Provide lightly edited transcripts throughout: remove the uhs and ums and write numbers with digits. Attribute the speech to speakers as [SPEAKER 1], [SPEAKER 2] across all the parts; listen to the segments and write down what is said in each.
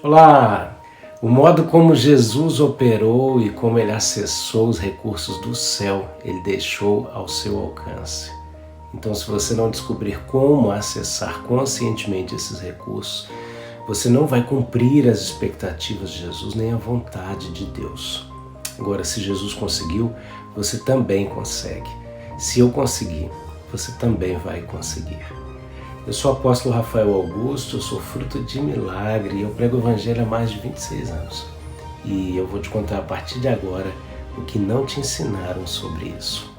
[SPEAKER 1] Olá! O modo como Jesus operou e como ele acessou os recursos do céu, ele deixou ao seu alcance. Então, se você não descobrir como acessar conscientemente esses recursos, você não vai cumprir as expectativas de Jesus nem a vontade de Deus. Agora, se Jesus conseguiu, você também consegue. Se eu conseguir, você também vai conseguir. Eu sou o apóstolo Rafael Augusto, eu sou fruto de milagre e eu prego o evangelho há mais de 26 anos. E eu vou te contar a partir de agora o que não te ensinaram sobre isso.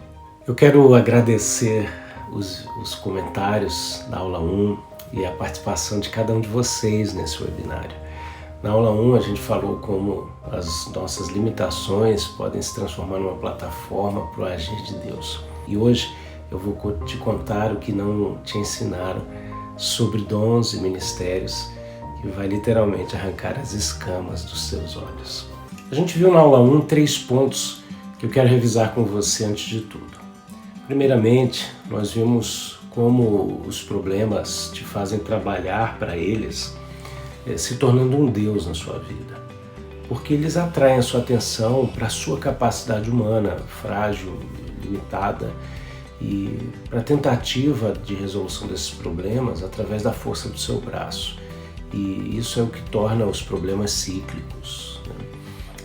[SPEAKER 1] Eu quero agradecer os comentários da aula 1 e a participação de cada um de vocês nesse webinário. Na aula 1 a gente falou como as nossas limitações podem se transformar numa plataforma para o agir de Deus. E hoje eu vou te contar o que não te ensinaram sobre dons e ministérios, que vai literalmente arrancar as escamas dos seus olhos. A gente viu na aula 1 3 pontos que eu quero revisar com você antes de tudo. Primeiramente, nós vimos como os problemas te fazem trabalhar para eles, se tornando um Deus na sua vida. Porque eles atraem a sua atenção para a sua capacidade humana, frágil, limitada, e para a tentativa de resolução desses problemas através da força do seu braço. E isso é o que torna os problemas cíclicos.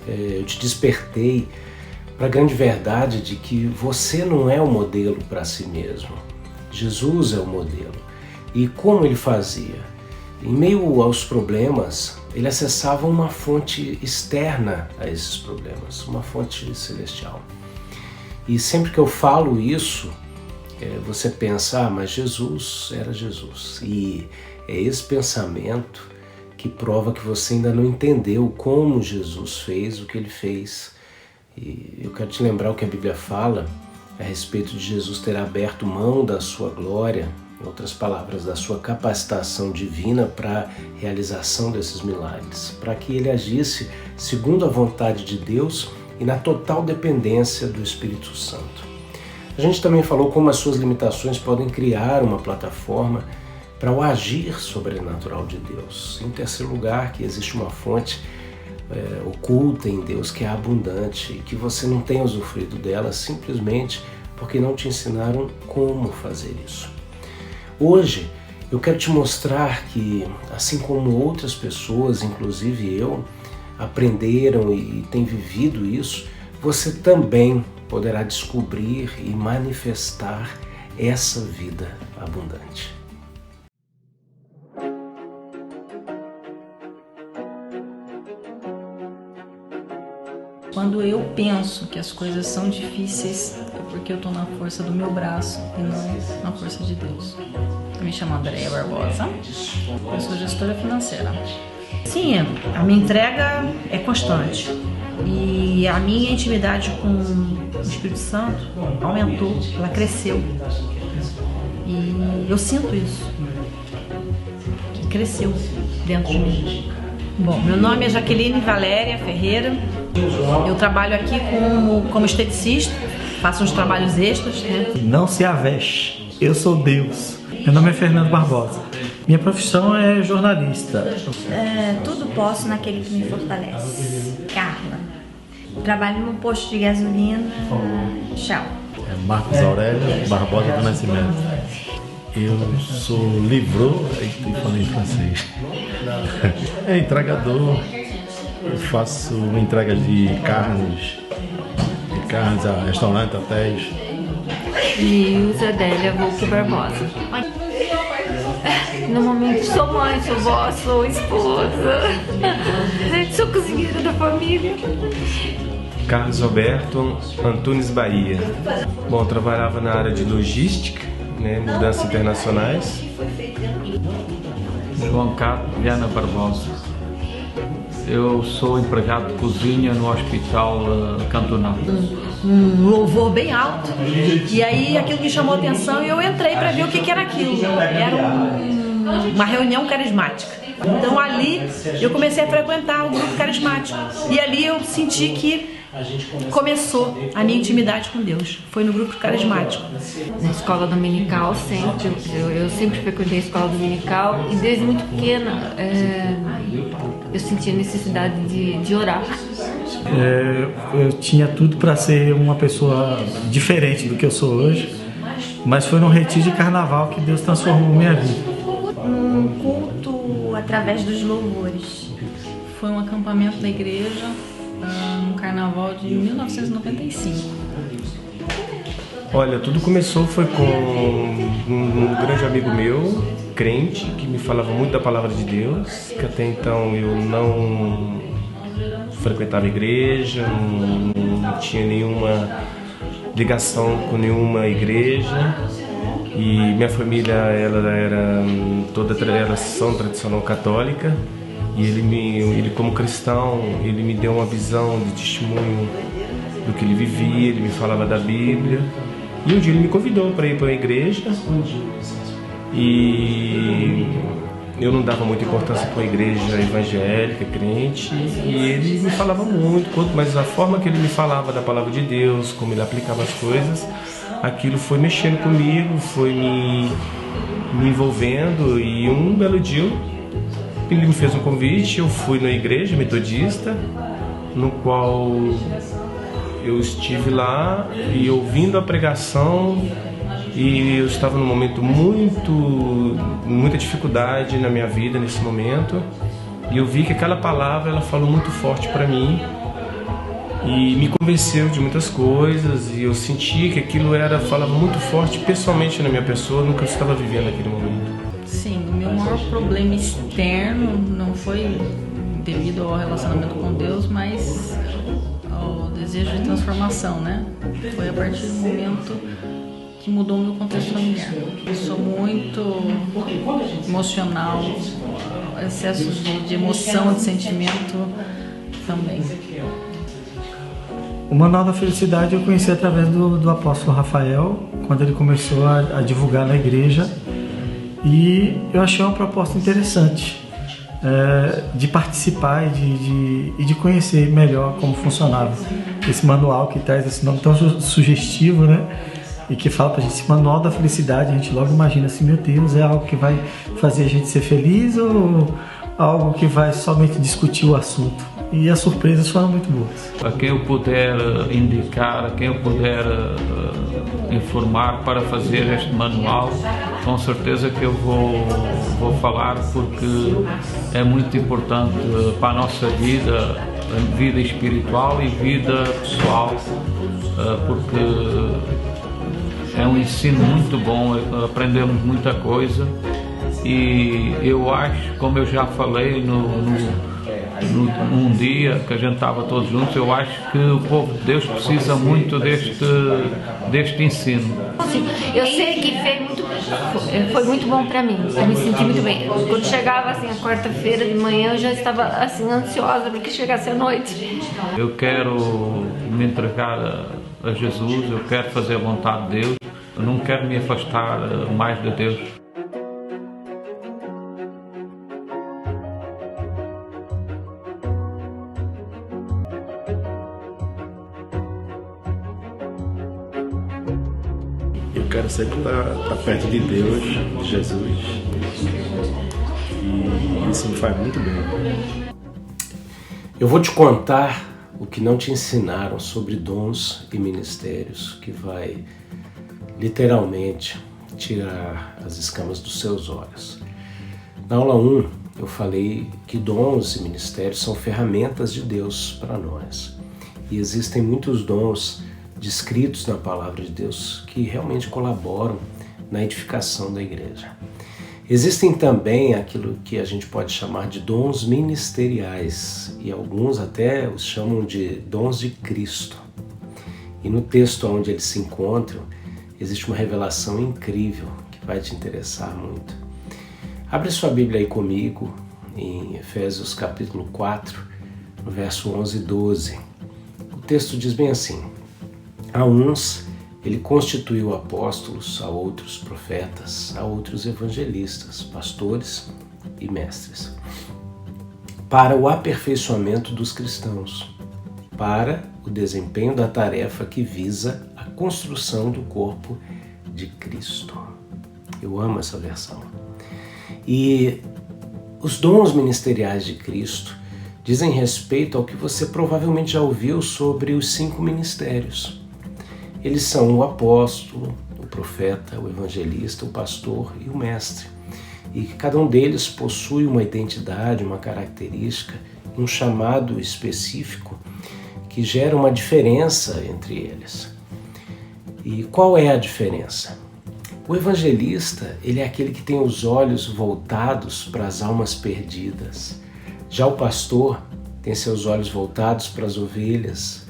[SPEAKER 1] Eu te despertei para a grande verdade de que você não é o modelo para si mesmo. Jesus é o modelo. E como ele fazia? Em meio aos problemas, ele acessava uma fonte externa a esses problemas, uma fonte celestial. E sempre que eu falo isso, você pensa, mas Jesus era Jesus. E é esse pensamento que prova que você ainda não entendeu como Jesus fez o que ele fez. E eu quero te lembrar o que a Bíblia fala a respeito de Jesus ter aberto mão da sua glória, em outras palavras, da sua capacitação divina para a realização desses milagres, para que ele agisse segundo a vontade de Deus e na total dependência do Espírito Santo. A gente também falou como as suas limitações podem criar uma plataforma para o agir sobrenatural de Deus. Em terceiro lugar, que existe uma fonte oculta em Deus que é abundante e que você não tem usufruído dela simplesmente porque não te ensinaram como fazer isso. Hoje eu quero te mostrar que, assim como outras pessoas, inclusive eu, aprenderam e têm vivido isso, você também poderá descobrir e manifestar essa vida abundante.
[SPEAKER 2] Quando eu penso que as coisas são difíceis, é porque eu estou na força do meu braço e não na força de Deus. Eu me chamo Andréia Barbosa, eu sou gestora financeira. Sim, a minha entrega é constante e a minha intimidade com o Espírito Santo aumentou, ela cresceu. E eu sinto isso, que cresceu dentro de mim. Bom, meu nome é Jaqueline Valéria Ferreira. Eu trabalho aqui como esteticista, faço uns trabalhos extras, né?
[SPEAKER 3] Não se aveste, eu sou Deus. Meu nome é Fernando Barbosa. Minha profissão é jornalista.
[SPEAKER 4] Tudo posso naquele que me fortalece. Carla. Trabalho no posto de gasolina Shell.
[SPEAKER 5] Marcos Aurélio Barbosa do Nascimento. Eu sou livreur, falei em francês. Entregador. Eu faço entrega de carnes a restaurantes, hotéis.
[SPEAKER 6] E o Zedélia Volpe Barbosa. Normalmente sou mãe, sou vó, sou esposa. Sou cozinheira da família.
[SPEAKER 7] Carlos Roberto Antunes Bahia. Bom, trabalhava na área de logística, né, mudanças internacionais.
[SPEAKER 8] João Carlos Viana Barbosa. Eu sou empregado de cozinha no Hospital Cantonal.
[SPEAKER 2] Um louvor bem alto, e aí aquilo me chamou a atenção e eu entrei para ver o que era aquilo. Era uma reunião carismática. Então ali eu comecei a frequentar o grupo carismático e ali eu senti que começou a minha intimidade com Deus. Foi no grupo carismático.
[SPEAKER 6] Na escola dominical, eu sempre frequentei a escola dominical e desde muito pequena eu senti a necessidade de orar.
[SPEAKER 3] Eu tinha tudo para ser uma pessoa diferente do que eu sou hoje, mas foi no retiro de carnaval que Deus transformou minha vida.
[SPEAKER 4] Um culto através dos louvores.
[SPEAKER 2] Foi um acampamento da igreja no carnaval de 1995.
[SPEAKER 7] Olha, tudo começou foi com um grande amigo meu, crente, que me falava muito da palavra de Deus, que até então eu não frequentava a igreja, não tinha nenhuma ligação com nenhuma igreja, e minha família elas são tradicional católica, e ele como cristão, ele me deu uma visão de testemunho do que ele vivia, ele me falava da Bíblia. E um dia ele me convidou para ir para a igreja, e eu não dava muita importância para a igreja evangélica, crente, e ele me falava muito, mas a forma que ele me falava da palavra de Deus, como ele aplicava as coisas, aquilo foi mexendo comigo, foi me envolvendo, e um belo dia ele me fez um convite, eu fui na igreja metodista, no qual eu estive lá e ouvindo a pregação, e eu estava num momento muita dificuldade na minha vida nesse momento, e eu vi que aquela palavra ela falou muito forte para mim e me convenceu de muitas coisas, e eu senti que aquilo falava muito forte pessoalmente na minha pessoa, no que eu estava vivendo naquele momento.
[SPEAKER 2] Sim, o meu maior problema externo não foi devido ao relacionamento com Deus, mas ao desejo de transformação, né? Foi a partir do momento que mudou o meu contexto familiar. Eu sou muito emocional, excesso de emoção, de sentimento também.
[SPEAKER 3] O Manual da Felicidade eu conheci através do apóstolo Rafael, quando ele começou a divulgar na igreja, e eu achei uma proposta interessante de participar e de conhecer melhor como funcionava esse manual, que traz esse nome tão sugestivo, né? E que fala pra gente, esse Manual da Felicidade, a gente logo imagina assim, meu Deus, é algo que vai fazer a gente ser feliz ou algo que vai somente discutir o assunto? E as surpresas foram muito boas.
[SPEAKER 8] A quem eu puder indicar, a quem eu puder informar para fazer este manual, com certeza que eu vou falar, porque é muito importante para a nossa vida espiritual e vida pessoal, porque é um ensino muito bom, aprendemos muita coisa, e eu acho, como eu já falei num dia que a gente estava todos juntos, eu acho que o povo de Deus precisa muito deste ensino.
[SPEAKER 6] Eu sei que foi muito bom para mim, eu me senti muito bem. Quando chegava assim a quarta-feira de manhã, eu já estava assim ansiosa porque chegasse a noite.
[SPEAKER 8] Eu quero me entregar a Jesus, eu quero fazer a vontade de Deus, eu não quero me afastar mais de Deus.
[SPEAKER 5] Eu quero sempre estar perto de Deus, de Jesus, e isso me faz muito bem.
[SPEAKER 1] Eu vou te contar o que não te ensinaram sobre dons e ministérios, que vai literalmente tirar as escamas dos seus olhos. Na aula 1, eu falei que dons e ministérios são ferramentas de Deus para nós. E existem muitos dons descritos na palavra de Deus que realmente colaboram na edificação da igreja. Existem também aquilo que a gente pode chamar de dons ministeriais, e alguns até os chamam de dons de Cristo. E no texto onde eles se encontram, existe uma revelação incrível que vai te interessar muito. Abre sua Bíblia aí comigo, em Efésios capítulo 4, no verso 11 e 12. O texto diz bem assim: a uns ele constituiu apóstolos, a outros profetas, a outros evangelistas, pastores e mestres, para o aperfeiçoamento dos cristãos, para o desempenho da tarefa que visa a construção do corpo de Cristo. Eu amo essa versão. E Os dons ministeriais de Cristo dizem respeito ao que você provavelmente já ouviu sobre os 5 ministérios. Eles são o apóstolo, o profeta, o evangelista, o pastor e o mestre. E cada um deles possui uma identidade, uma característica, um chamado específico que gera uma diferença entre eles. E qual é a diferença? O evangelista, ele é aquele que tem os olhos voltados para as almas perdidas. Já o pastor tem seus olhos voltados para as ovelhas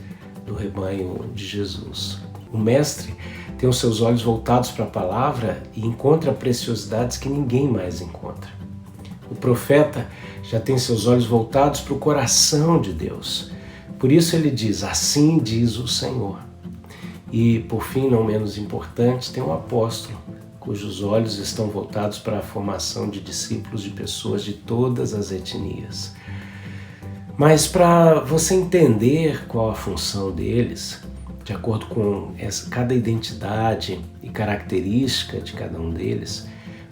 [SPEAKER 1] do rebanho de Jesus. O mestre tem os seus olhos voltados para a palavra e encontra preciosidades que ninguém mais encontra. O profeta já tem seus olhos voltados para o coração de Deus. Por isso ele diz, assim diz o Senhor. E, por fim, não menos importante, tem o apóstolo, cujos olhos estão voltados para a formação de discípulos de pessoas de todas as etnias. Mas para você entender qual a função deles, de acordo com cada identidade e característica de cada um deles,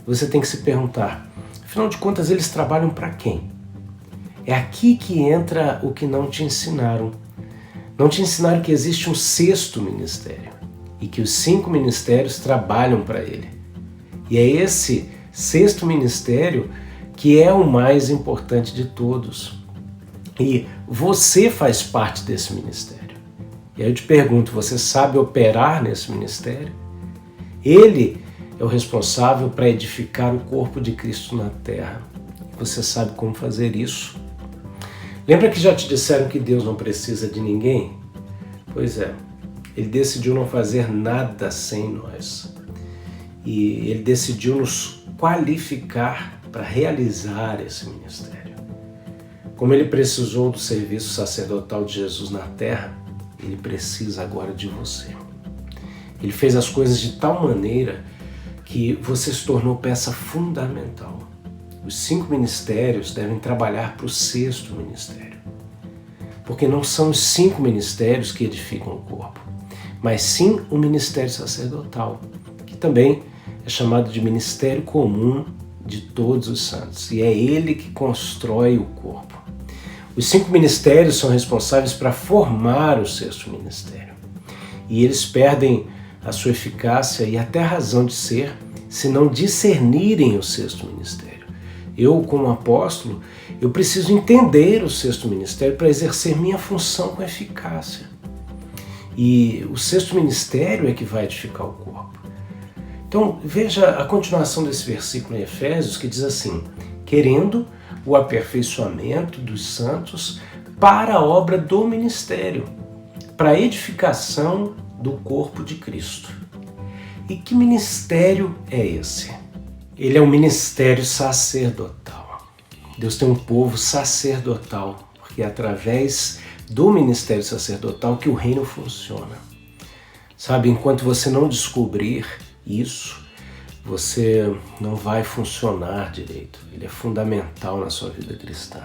[SPEAKER 1] você tem que se perguntar, afinal de contas, eles trabalham para quem? É aqui que entra o que não te ensinaram. Não te ensinaram que existe um 6º ministério e que os 5 ministérios trabalham para ele. E é esse 6º ministério que é o mais importante de todos. E você faz parte desse ministério. E aí eu te pergunto, você sabe operar nesse ministério? Ele é o responsável para edificar o corpo de Cristo na terra. Você sabe como fazer isso? Lembra que já te disseram que Deus não precisa de ninguém? Pois é, Ele decidiu não fazer nada sem nós. E Ele decidiu nos qualificar para realizar esse ministério. Como Ele precisou do serviço sacerdotal de Jesus na terra, Ele precisa agora de você. Ele fez as coisas de tal maneira que você se tornou peça fundamental. Os 5 ministérios devem trabalhar para o 6º ministério. Porque não são os 5 ministérios que edificam o corpo, mas sim o ministério sacerdotal, que também é chamado de ministério comum de todos os santos. E é ele que constrói o corpo. Os 5 ministérios são responsáveis para formar o 6º ministério. E eles perdem a sua eficácia e até a razão de ser se não discernirem o 6º ministério. Eu, como apóstolo, eu preciso entender o 6º ministério para exercer minha função com eficácia. E o 6º ministério é que vai edificar o corpo. Então, veja a continuação desse versículo em Efésios, que diz assim, querendo o aperfeiçoamento dos santos para a obra do ministério, para a edificação do corpo de Cristo. E que ministério é esse? Ele é um ministério sacerdotal. Deus tem um povo sacerdotal, porque é através do ministério sacerdotal que o reino funciona. Sabe, enquanto você não descobrir isso, você não vai funcionar direito. Ele é fundamental na sua vida cristã.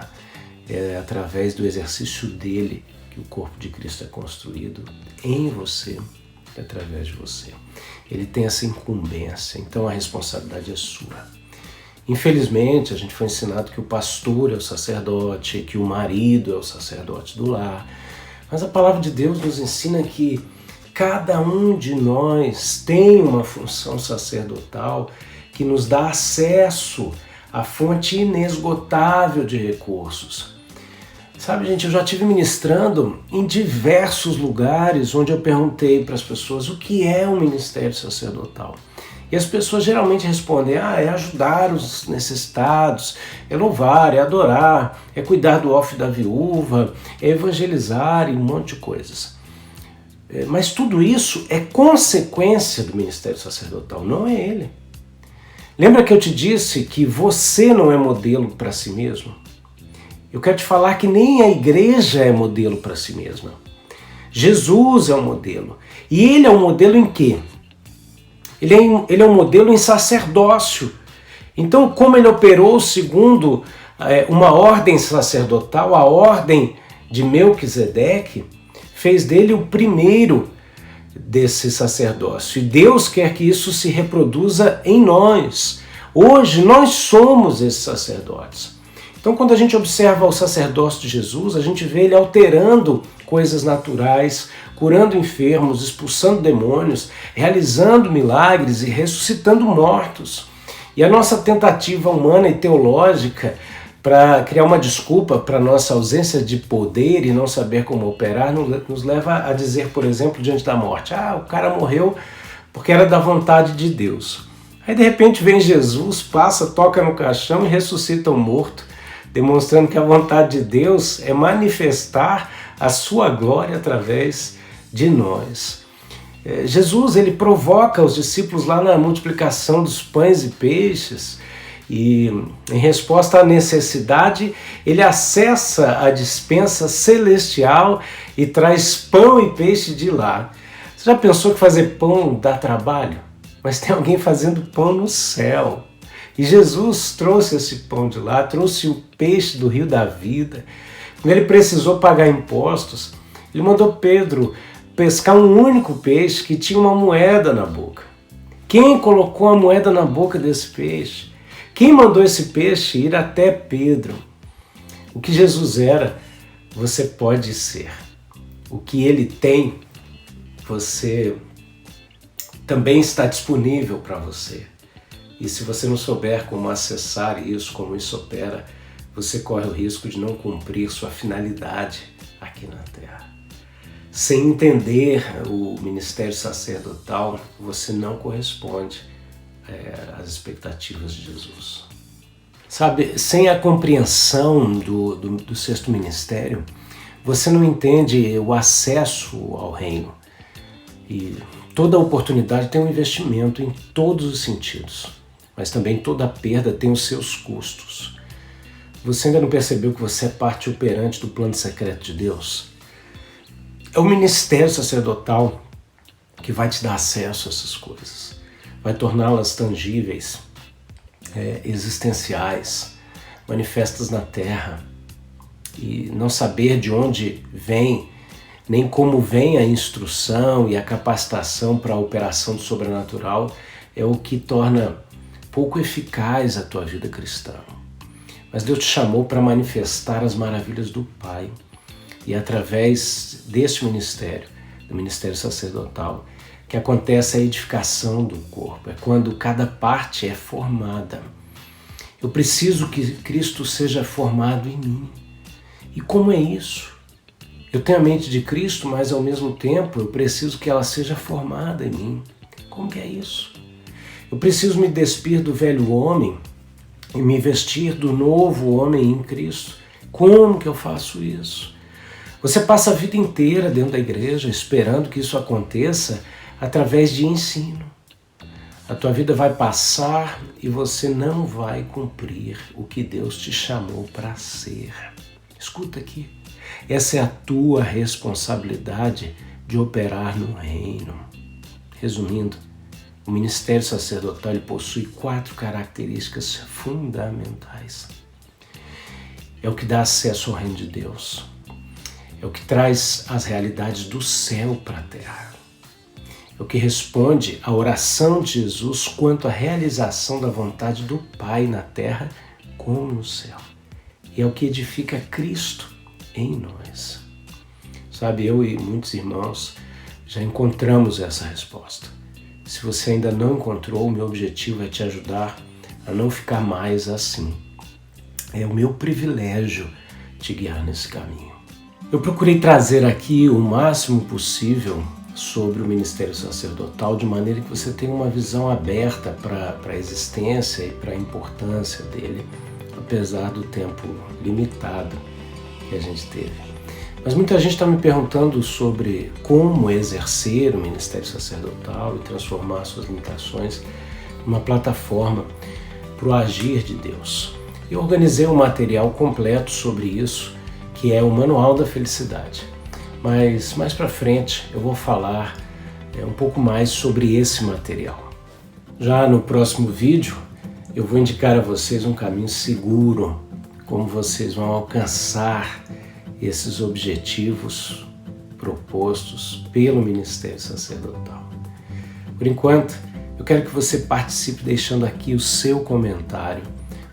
[SPEAKER 1] É através do exercício dele que o corpo de Cristo é construído em você, através de você. Ele tem essa incumbência, então a responsabilidade é sua. Infelizmente, a gente foi ensinado que o pastor é o sacerdote, que o marido é o sacerdote do lar. Mas a palavra de Deus nos ensina que cada um de nós tem uma função sacerdotal que nos dá acesso à fonte inesgotável de recursos. Sabe, gente, eu já estive ministrando em diversos lugares onde eu perguntei para as pessoas o que é um ministério sacerdotal. E as pessoas geralmente respondem, é ajudar os necessitados, é louvar, é adorar, é cuidar do órfão e da viúva, é evangelizar e um monte de coisas. Mas tudo isso é consequência do ministério sacerdotal, não é ele. Lembra que eu te disse que você não é modelo para si mesmo? Eu quero te falar que nem a igreja é modelo para si mesma. Jesus é um modelo. E ele é um modelo em quê? Ele é um modelo em sacerdócio. Então, como ele operou segundo uma ordem sacerdotal, a ordem de Melquisedeque, fez dele o primeiro desse sacerdócio. E Deus quer que isso se reproduza em nós. Hoje nós somos esses sacerdotes. Então, quando a gente observa o sacerdócio de Jesus, a gente vê ele alterando coisas naturais, curando enfermos, expulsando demônios, realizando milagres e ressuscitando mortos. E a nossa tentativa humana e teológica para criar uma desculpa para a nossa ausência de poder e não saber como operar nos leva a dizer, por exemplo, diante da morte, o cara morreu porque era da vontade de Deus. Aí de repente vem Jesus, passa, toca no caixão e ressuscita o morto, demonstrando que a vontade de Deus é manifestar a sua glória através de nós. Jesus, ele provoca os discípulos lá na multiplicação dos pães e peixes e, em resposta à necessidade, ele acessa a despensa celestial e traz pão e peixe de lá. Você já pensou que fazer pão dá trabalho? Mas tem alguém fazendo pão no céu. E Jesus trouxe esse pão de lá, trouxe o peixe do rio da vida. Quando ele precisou pagar impostos, ele mandou Pedro pescar um único peixe que tinha uma moeda na boca. Quem colocou a moeda na boca desse peixe? Quem mandou esse peixe ir até Pedro? O que Jesus era, você pode ser. O que ele tem, você também está disponível para você. E se você não souber como acessar isso, como isso opera, você corre o risco de não cumprir sua finalidade aqui na Terra. Sem entender o ministério sacerdotal, você não corresponde às expectativas de Jesus. Sabe, sem a compreensão do sexto ministério, você não entende o acesso ao reino. E toda oportunidade tem um investimento em todos os sentidos, mas também toda perda tem os seus custos. Você ainda não percebeu que você é parte operante do plano secreto de Deus? É o ministério sacerdotal que vai te dar acesso a essas coisas, vai torná-las tangíveis, existenciais, manifestas na terra. E não saber de onde vem, nem como vem a instrução e a capacitação para a operação do sobrenatural é o que torna pouco eficaz a tua vida cristã. Mas Deus te chamou para manifestar as maravilhas do Pai. E através desse ministério, do ministério sacerdotal, que acontece a edificação do corpo. É quando cada parte é formada. Eu preciso que Cristo seja formado em mim. E como é isso? Eu tenho a mente de Cristo, mas ao mesmo tempo eu preciso que ela seja formada em mim. Como que é isso? Eu preciso me despir do velho homem e me vestir do novo homem em Cristo. Como que eu faço isso? Você passa a vida inteira dentro da igreja esperando que isso aconteça através de ensino. A tua vida vai passar e você não vai cumprir o que Deus te chamou para ser. Escuta aqui. Essa é a tua responsabilidade de operar no reino. Resumindo, o ministério sacerdotal possui 4 características fundamentais. É o que dá acesso ao reino de Deus. É o que traz as realidades do céu para a terra. É o que responde à oração de Jesus quanto à realização da vontade do Pai na terra como no céu. E é o que edifica Cristo em nós. Sabe, eu e muitos irmãos já encontramos essa resposta. Se você ainda não encontrou, o meu objetivo é te ajudar a não ficar mais assim. É o meu privilégio te guiar nesse caminho. Eu procurei trazer aqui o máximo possível sobre o ministério sacerdotal, de maneira que você tenha uma visão aberta para a existência e para a importância dele, apesar do tempo limitado que a gente teve. Mas muita gente está me perguntando sobre como exercer o ministério sacerdotal e transformar suas limitações numa plataforma para o agir de Deus. Eu organizei um material completo sobre isso, que é o Manual da Felicidade. Mas mais para frente eu vou falar um pouco mais sobre esse material. Já no próximo vídeo eu vou indicar a vocês um caminho seguro, como vocês vão alcançar esses objetivos propostos pelo ministério sacerdotal. Por enquanto, eu quero que você participe deixando aqui o seu comentário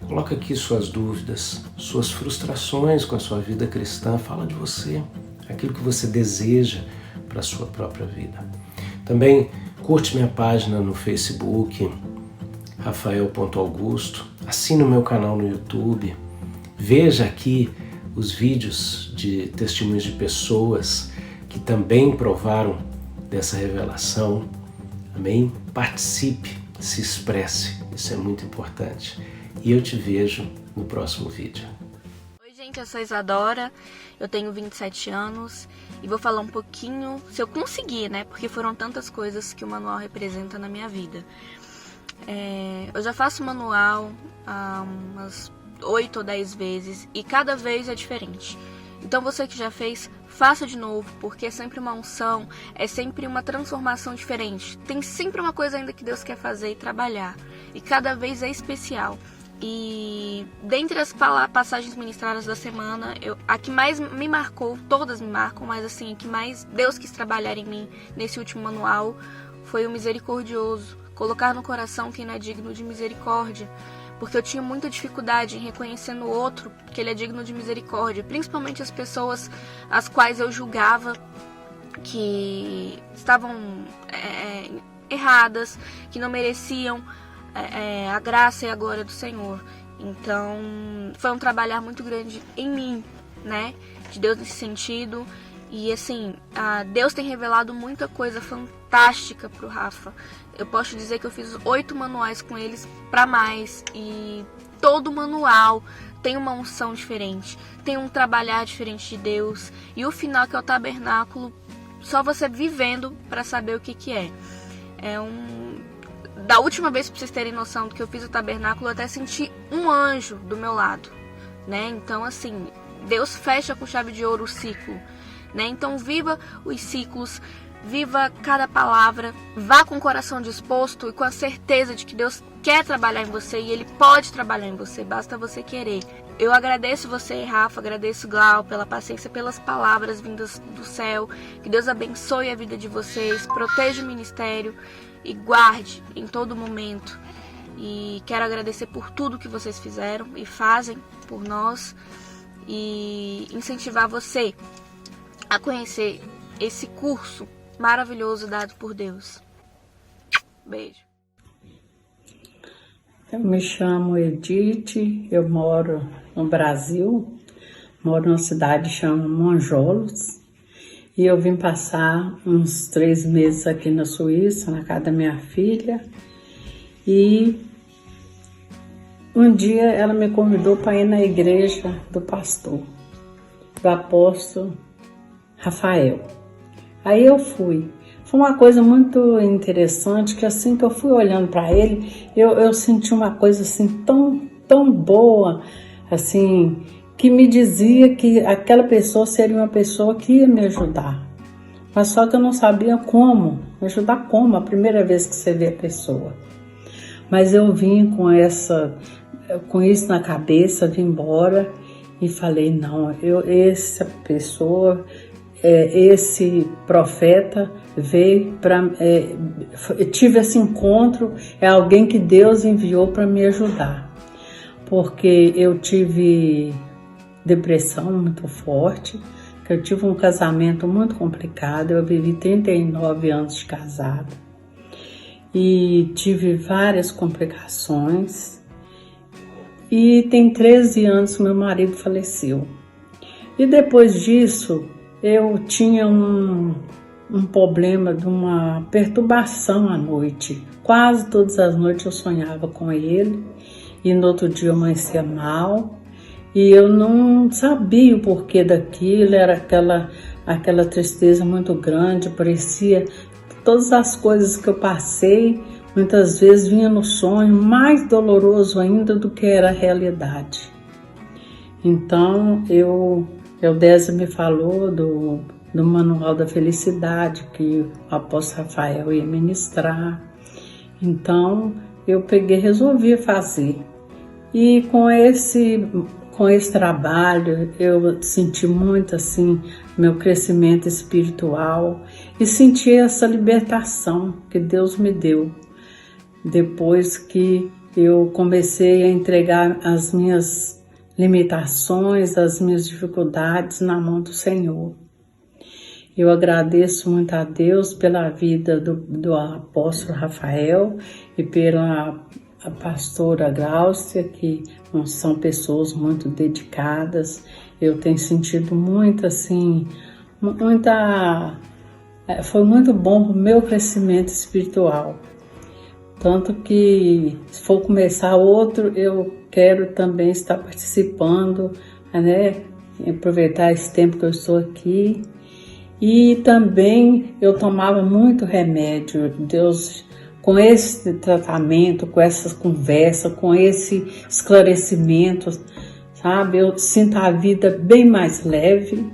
[SPEAKER 1] Coloca aqui suas dúvidas, suas frustrações com a sua vida cristã. Fala de você, aquilo que você deseja para a sua própria vida. Também curte minha página no Facebook, Rafael.Augusto. Assine o meu canal no YouTube. Veja aqui os vídeos de testemunhos de pessoas que também provaram dessa revelação. Amém? Participe, se expresse. Isso é muito importante. E eu te vejo no próximo vídeo.
[SPEAKER 9] Oi gente, eu sou Isadora, eu tenho 27 anos e vou falar um pouquinho, se eu conseguir, né? Porque foram tantas coisas que o manual representa na minha vida. Eu já faço manual há umas 8 ou 10 vezes e cada vez é diferente. Então você que já fez, faça de novo, porque é sempre uma unção, é sempre uma transformação diferente. Tem sempre uma coisa ainda que Deus quer fazer e trabalhar. E cada vez é especial. E dentre as passagens ministradas da semana, a que mais me marcou, todas me marcam, mas assim, a que mais Deus quis trabalhar em mim nesse último manual foi o misericordioso. Colocar no coração quem não é digno de misericórdia. Porque eu tinha muita dificuldade em reconhecer no outro que ele é digno de misericórdia. Principalmente as pessoas as quais eu julgava que estavam erradas, que não mereciam a graça e a glória do Senhor. Então foi um trabalhar muito grande em mim, né? De Deus nesse sentido. E assim, Deus tem revelado muita coisa fantástica pro Rafa. Eu posso dizer que eu fiz 8 manuais com eles para mais. E todo manual tem uma unção diferente, tem um trabalhar diferente de Deus. E o final, que é o tabernáculo, só você vivendo para saber o que é. Da última vez, pra vocês terem noção do que eu fiz o tabernáculo, eu até senti um anjo do meu lado, né? Então assim, Deus fecha com chave de ouro o ciclo, né? Então viva os ciclos, viva cada palavra, vá com o coração disposto e com a certeza de que Deus quer trabalhar em você e Ele pode trabalhar em você, basta você querer. Eu agradeço você, Rafa, agradeço Glau pela paciência, pelas palavras vindas do céu. Que Deus abençoe a vida de vocês, proteja o ministério e guarde em todo momento. E quero agradecer por tudo que vocês fizeram e fazem por nós e incentivar você a conhecer esse curso maravilhoso dado por Deus. Beijo.
[SPEAKER 10] Eu me chamo Edith, eu moro no Brasil, moro numa cidade chamada Monjolos, e eu vim passar uns 3 meses aqui na Suíça, na casa da minha filha, e um dia ela me convidou para ir na igreja do pastor, do apóstolo Rafael. Aí eu fui. Foi uma coisa muito interessante, que assim que eu fui olhando para ele, eu senti uma coisa assim tão boa, assim, que me dizia que aquela pessoa seria uma pessoa que ia me ajudar. Mas só que eu não sabia como, me ajudar como, a primeira vez que você vê a pessoa. Mas eu vim com isso na cabeça, vim embora e falei, não, essa pessoa... esse profeta veio tive esse encontro, é alguém que Deus enviou para me ajudar, porque eu tive depressão muito forte, que eu tive um casamento muito complicado, eu vivi 39 anos de casado e tive várias complicações, e tem 13 anos que meu marido faleceu, e depois disso eu tinha um problema de uma perturbação à noite. Quase todas as noites eu sonhava com ele e no outro dia eu amanhecia mal. E eu não sabia o porquê daquilo, era aquela tristeza muito grande, parecia todas as coisas que eu passei, muitas vezes vinha no sonho, mais doloroso ainda do que era a realidade. Então Eudésia me falou do Manual da Felicidade, que o apóstolo Rafael ia ministrar. Então, eu resolvi fazer. E com esse trabalho, eu senti muito, assim, meu crescimento espiritual e senti essa libertação que Deus me deu, depois que eu comecei a entregar as minhas limitações, as minhas dificuldades na mão do Senhor. Eu agradeço muito a Deus pela vida do apóstolo Rafael e pela pastora Gláucia, que são pessoas muito dedicadas. Eu tenho sentido muito assim, foi muito bom para o meu crescimento espiritual. Tanto que, se for começar outro, eu quero também estar participando, né? Aproveitar esse tempo que eu estou aqui. E também eu tomava muito remédio. Deus, com esse tratamento, com essa conversa, com esse esclarecimento, sabe? Eu sinto a vida bem mais leve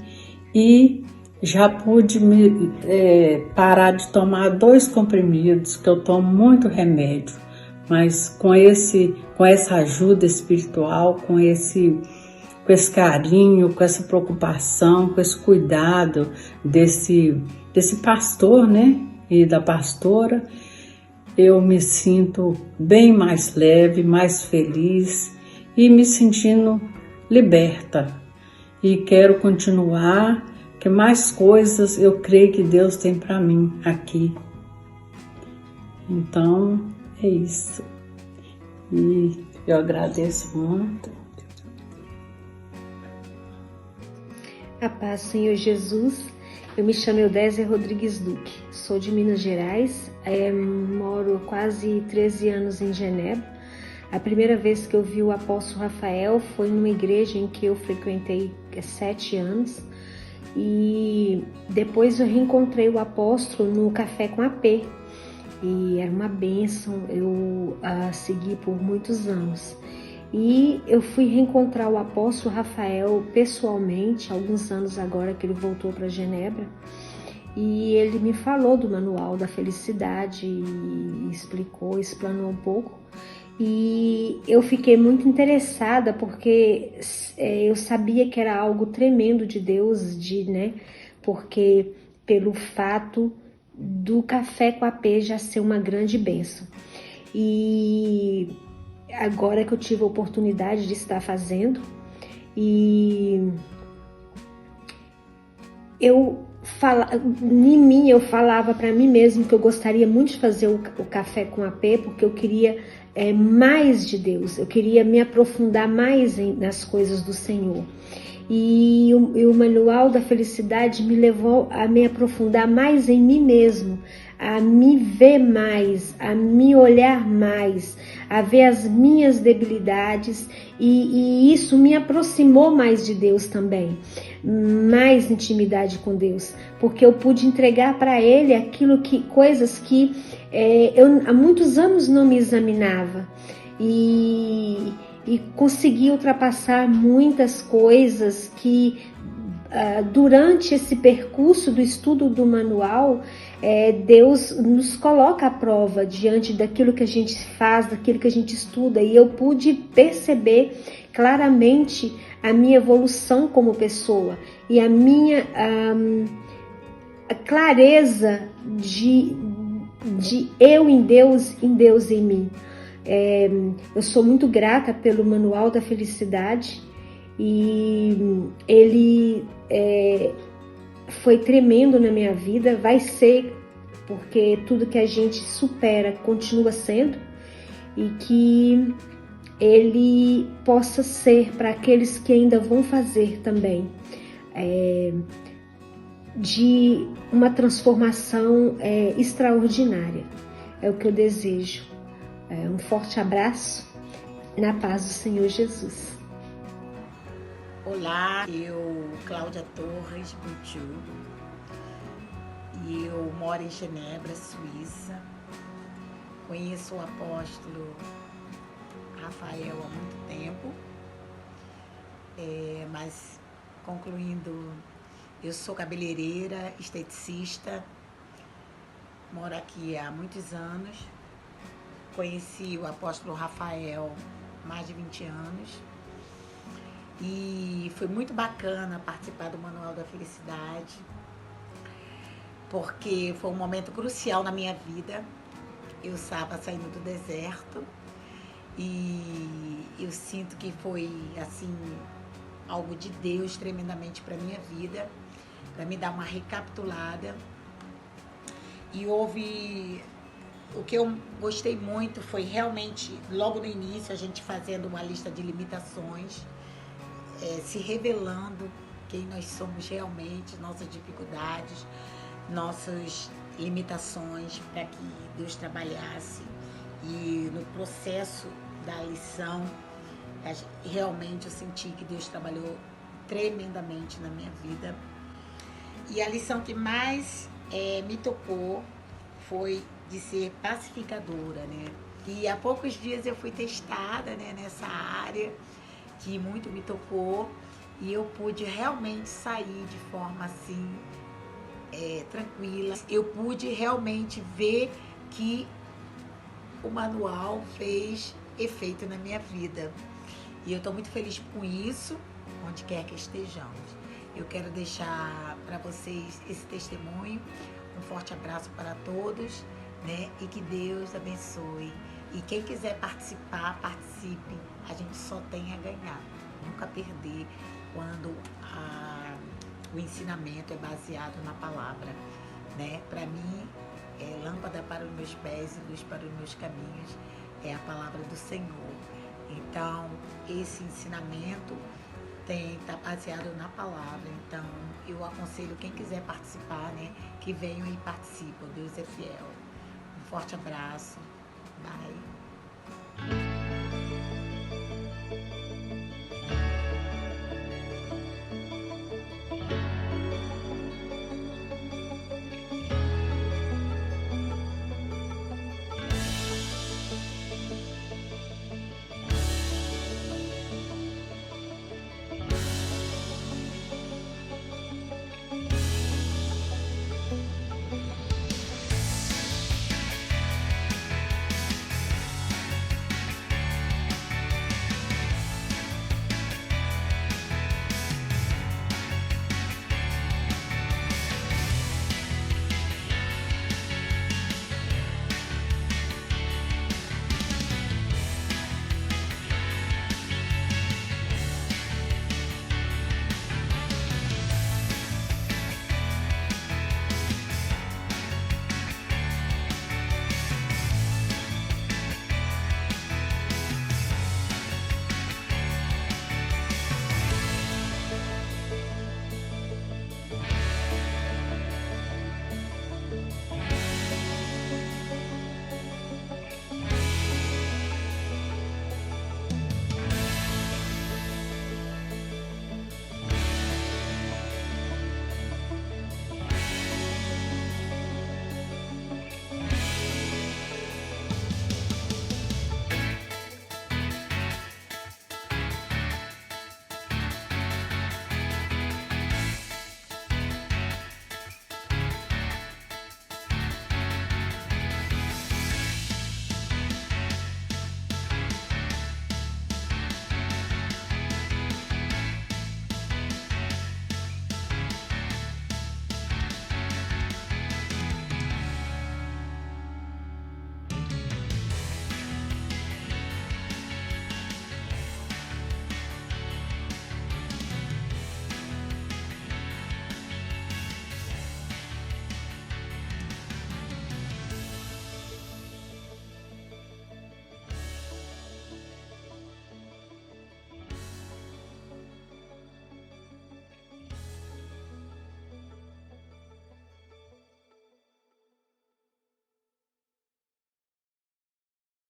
[SPEAKER 10] e já pude parar de tomar 2 comprimidos, que eu tomo muito remédio, mas com essa ajuda espiritual, com esse carinho, com essa preocupação, com esse cuidado desse pastor, né, e da pastora, eu me sinto bem mais leve, mais feliz e me sentindo liberta. E quero continuar, que mais coisas eu creio que Deus tem para mim aqui. Então, é isso. E eu agradeço muito.
[SPEAKER 6] A paz, Senhor Jesus. Eu me chamo Eudésia Rodrigues Duque. Sou de Minas Gerais. Moro quase 13 anos em Genebra. A primeira vez que eu vi o apóstolo Rafael foi numa igreja em que eu frequentei 7 anos. E depois eu reencontrei o apóstolo no Café com AP. E era uma bênção, eu segui por muitos anos. E eu fui reencontrar o apóstolo Rafael pessoalmente, alguns anos agora que ele voltou para Genebra. E ele me falou do Manual da Felicidade e explanou um pouco. E eu fiquei muito interessada porque eu sabia que era algo tremendo de Deus, porque pelo fato do Café com AP já ser uma grande bênção. E agora que eu tive a oportunidade de estar fazendo, e eu falava para mim mesmo que eu gostaria muito de fazer o Café com AP, porque eu queria mais de Deus, eu queria me aprofundar mais nas coisas do Senhor. E o Manual da Felicidade me levou a me aprofundar mais em mim mesmo, a me ver mais, a me olhar mais, a ver as minhas debilidades, e isso me aproximou mais de Deus também, mais intimidade com Deus, porque eu pude entregar para Ele coisas que eu há muitos anos não me examinava, e consegui ultrapassar muitas coisas que durante esse percurso do estudo do manual, Deus nos coloca à prova diante daquilo que a gente faz, daquilo que a gente estuda, e eu pude perceber claramente a minha evolução como pessoa e a minha a clareza de eu em Deus em mim. Eu sou muito grata pelo Manual da Felicidade, e ele foi tremendo na minha vida, vai ser, porque tudo que a gente supera continua sendo, e que ele possa ser para aqueles que ainda vão fazer também, de uma transformação extraordinária. É o que eu desejo. Um forte abraço, na paz do Senhor Jesus.
[SPEAKER 11] Olá, eu, Cláudia Torres Butiu, e eu moro em Genebra, Suíça. Conheço o apóstolo Rafael há muito tempo, mas concluindo, eu sou cabeleireira, esteticista, moro aqui há muitos anos. Conheci o apóstolo Rafael há mais de 20 anos. E foi muito bacana participar do Manual da Felicidade, porque foi um momento crucial na minha vida. Eu estava saindo do deserto e eu sinto que foi assim algo de Deus tremendamente para minha vida, para me dar uma recapitulada. E houve, o que eu gostei muito foi realmente logo no início a gente fazendo uma lista de limitações, se revelando quem nós somos realmente, nossas dificuldades, nossas limitações, para que Deus trabalhasse. E no processo da lição, realmente eu senti que Deus trabalhou tremendamente na minha vida. E a lição que mais me tocou foi de ser pacificadora, né? E há poucos dias eu fui testada, né, nessa área, que muito me tocou, e eu pude realmente sair de forma assim, tranquila. Eu pude realmente ver que o manual fez efeito na minha vida. E eu estou muito feliz com isso, onde quer que estejamos. Eu quero deixar para vocês esse testemunho. Um forte abraço para todos, né? E que Deus abençoe. E quem quiser participar, participe. A gente só tem a ganhar, nunca perder quando o ensinamento é baseado na palavra, né? Para mim, lâmpada para os meus pés e luz para os meus caminhos é a palavra do Senhor. Então, esse ensinamento está baseado na palavra. Então, eu aconselho quem quiser participar, né, que venham e participem. Deus é fiel. Um forte abraço. Bye.